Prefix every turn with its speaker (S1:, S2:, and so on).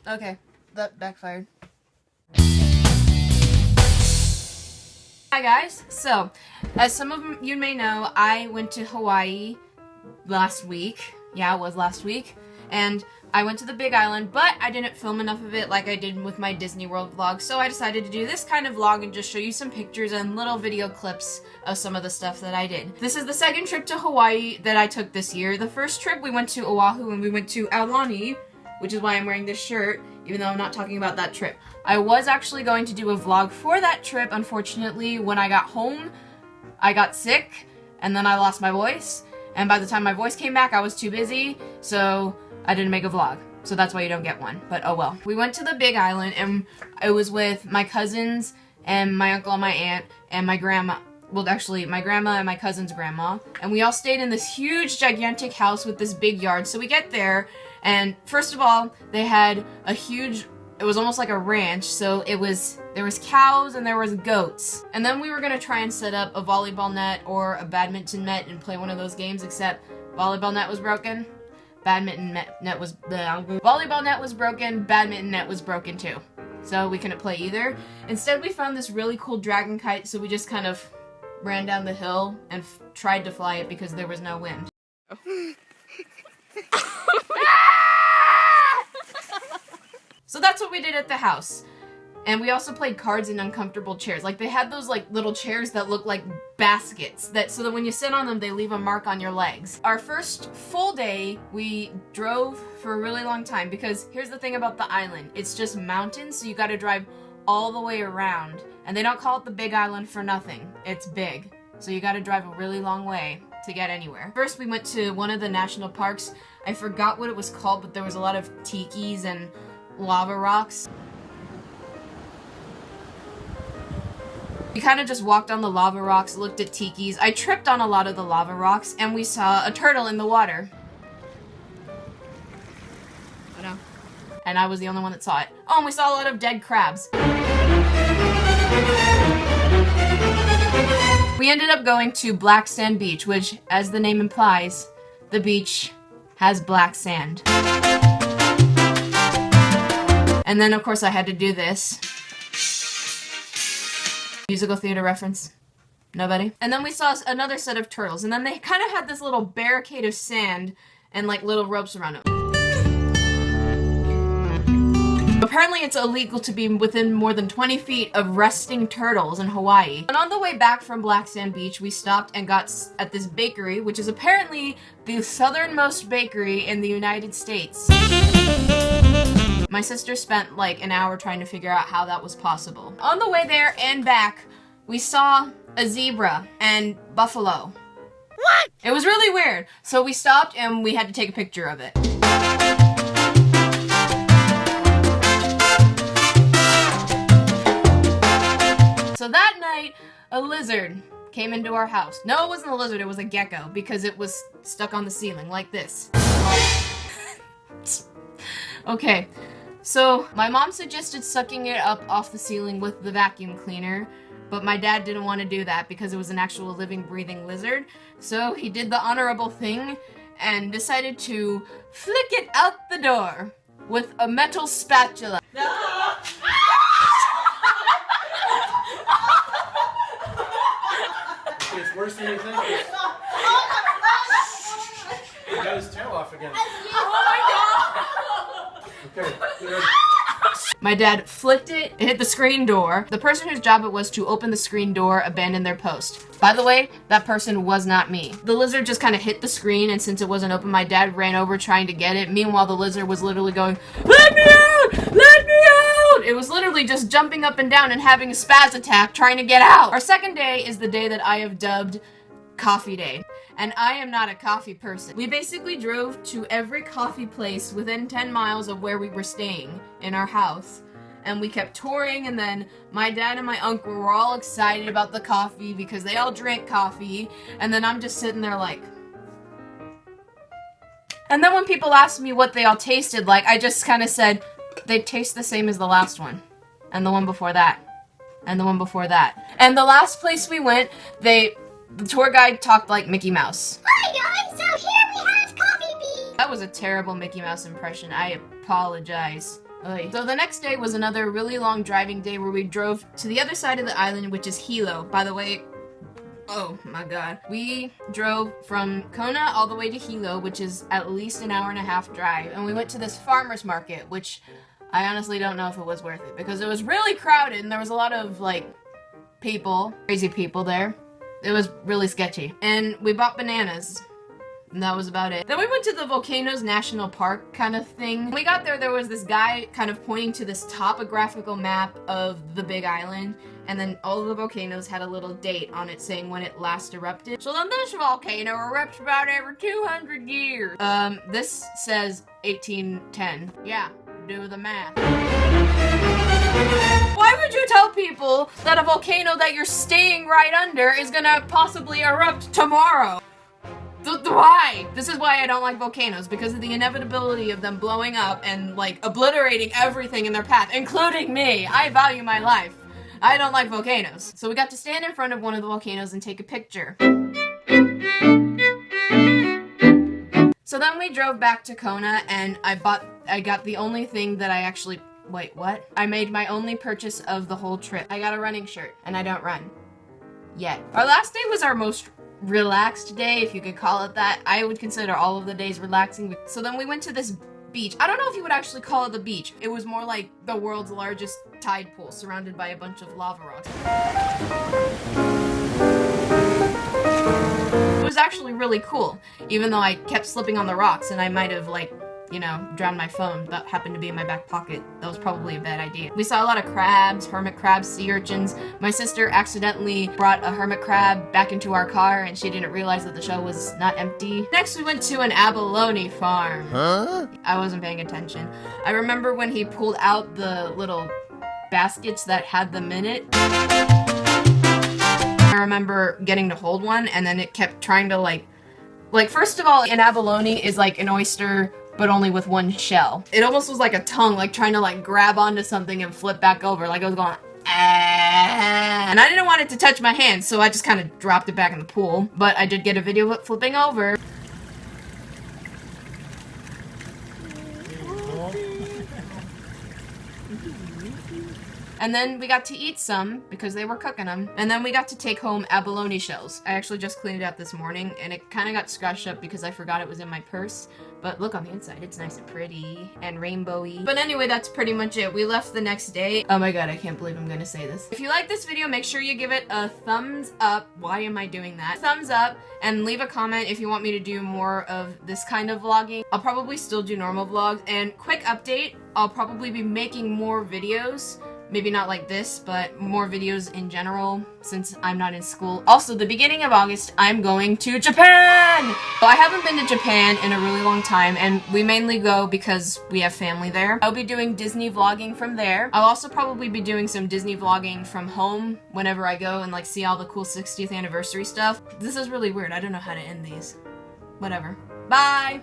S1: Okay, that backfired. Hi guys, so as some of you may know, I went to Hawaii last week. Yeah, it was last week. And I went to the Big Island, but I didn't film enough of it like I did with my Disney World vlog, so I decided to do this kind of vlog and just show you some pictures and little video clips of some of the stuff that I did. This is the second trip to Hawaii that I took this year. The first trip we went to Oahu and we went to Aulani, which is why I'm wearing this shirt, even though I'm not talking about that trip. I was actually going to do a vlog for that trip. Unfortunately, when I got home, I got sick, and then I lost my voice, and by the time my voice came back, I was too busy, so I didn't make a vlog. So that's why you don't get one, but oh well. We went to the Big Island, and I was with my cousins, and my uncle and my aunt, and my grandma. Well, actually, my grandma and my cousin's grandma, and we all stayed in this huge, gigantic house with this big yard. So we get there, and first of all, they had a huge, it was almost like a ranch, so there was cows and there was goats. And then we were gonna try and set up a volleyball net or a badminton net and play one of those games, except volleyball net was broken, volleyball net was broken, badminton net was broken too. So we couldn't play either. Instead, we found this really cool dragon kite, so we just kind of ran down the hill and tried to fly it because there was no wind. So that's what we did at the house. And we also played cards in uncomfortable chairs. Like, they had those like little chairs that look like baskets, so that when you sit on them, they leave a mark on your legs. Our first full day, we drove for a really long time because here's the thing about the island. It's just mountains, so you gotta drive all the way around. And they don't call it the Big Island for nothing. It's big. So you gotta drive a really long way to get anywhere. First, we went to one of the national parks. I forgot what it was called, but there was a lot of tikis and lava rocks. We kind of just walked on the lava rocks, looked at tikis. I tripped on a lot of the lava rocks, and we saw a turtle in the water. I know. And I was the only one that saw it. Oh, and we saw a lot of dead crabs. We ended up going to Black Sand Beach, which, as the name implies, the beach has black sand. And then, of course, I had to do this. Musical theater reference? Nobody? And then we saw another set of turtles, and then they kind of had this little barricade of sand and like little ropes around them. Apparently it's illegal to be within more than 20 feet of resting turtles in Hawaii. And on the way back from Black Sand Beach, we stopped and got at this bakery, which is apparently the southernmost bakery in the United States. My sister spent like an hour trying to figure out how that was possible. On the way there and back, we saw a zebra and buffalo. What? It was really weird. So we stopped and we had to take a picture of it. So that night, a lizard came into our house. No, it wasn't a lizard, it was a gecko because it was stuck on the ceiling like this. Okay. So, my mom suggested sucking it up off the ceiling with the vacuum cleaner, but my dad didn't want to do that because it was an actual living, breathing lizard. So, he did the honorable thing and decided to flick it out the door with a metal spatula. No!
S2: It's worse than you think. It got his tail off again.
S1: Oh my god!
S2: Okay.
S1: My dad flicked it, hit the screen door. The person whose job it was to open the screen door abandoned their post. By the way, that person was not me. The lizard just kind of hit the screen, and since it wasn't open, my dad ran over trying to get it. Meanwhile, the lizard was literally going, "Let me out! Let me out!" It was literally just jumping up and down and having a spaz attack trying to get out. Our second day is the day that I have dubbed Coffee Day. And I am not a coffee person. We basically drove to every coffee place within 10 miles of where we were staying in our house. And we kept touring, and then my dad and my uncle were all excited about the coffee because they all drank coffee. And then I'm just sitting there like... And then when people asked me what they all tasted like, I just kind of said, they taste the same as the last one. And the one before that. And the one before that. And the last place we went, the tour guide talked like Mickey Mouse.
S3: Hi guys, so here we have Coffee Bean.
S1: That was a terrible Mickey Mouse impression. I apologize. Oy. So the next day was another really long driving day where we drove to the other side of the island, which is Hilo. By the way, oh my god. We drove from Kona all the way to Hilo, which is at least an hour and a half drive. And we went to this farmer's market, which I honestly don't know if it was worth it because it was really crowded and there was a lot of like people, crazy people there. It was really sketchy. And we bought bananas. And that was about it. Then we went to the Volcanoes National Park kind of thing. When we got there, there was this guy kind of pointing to this topographical map of the Big Island, and then all of the volcanoes had a little date on it saying when it last erupted. So then this volcano erupts about every 200 years. This says 1810. Yeah, do the math. Why would you tell people that a volcano that you're staying right under is gonna possibly erupt tomorrow? Why? This is why I don't like volcanoes, because of the inevitability of them blowing up and, like, obliterating everything in their path, including me. I value my life. I don't like volcanoes. So we got to stand in front of one of the volcanoes and take a picture. So then we drove back to Kona, and I got the only thing that I actually, wait, what? I made my only purchase of the whole trip. I got a running shirt, and I don't run. Yet. Our last day was our most relaxed day, if you could call it that. I would consider all of the days relaxing. So then we went to this beach. I don't know if you would actually call it the beach. It was more like the world's largest tide pool surrounded by a bunch of lava rocks. It was actually really cool, even though I kept slipping on the rocks and I might have, like, you know, drowned my phone that happened to be in my back pocket. That was probably a bad idea. We saw a lot of crabs, hermit crabs, sea urchins. My sister accidentally brought a hermit crab back into our car and she didn't realize that the shell was not empty. Next we went to an abalone farm. Huh? I wasn't paying attention. I remember when he pulled out the little baskets that had them in it. I remember getting to hold one and then it kept trying to like first of all, an abalone is like an oyster but only with one shell. It almost was like a tongue, like trying to like grab onto something and flip back over, like it was going, ah. And I didn't want it to touch my hand, so I just kind of dropped it back in the pool. But I did get a video of it flipping over. And then we got to eat some, because they were cooking them. And then we got to take home abalone shells. I actually just cleaned it up this morning, and it kind of got scratched up because I forgot it was in my purse. But look on the inside, it's nice and pretty and rainbowy. But anyway, that's pretty much it. We left the next day. Oh my god, I can't believe I'm gonna say this. If you like this video, make sure you give it a thumbs up. Why am I doing that? Thumbs up, and leave a comment if you want me to do more of this kind of vlogging. I'll probably still do normal vlogs. And quick update, I'll probably be making more videos. Maybe not like this, but more videos in general since I'm not in school. Also, the beginning of August, I'm going to Japan! So I haven't been to Japan in a really long time, and we mainly go because we have family there. I'll be doing Disney vlogging from there. I'll also probably be doing some Disney vlogging from home whenever I go and like see all the cool 60th anniversary stuff. This is really weird. I don't know how to end these. Whatever. Bye!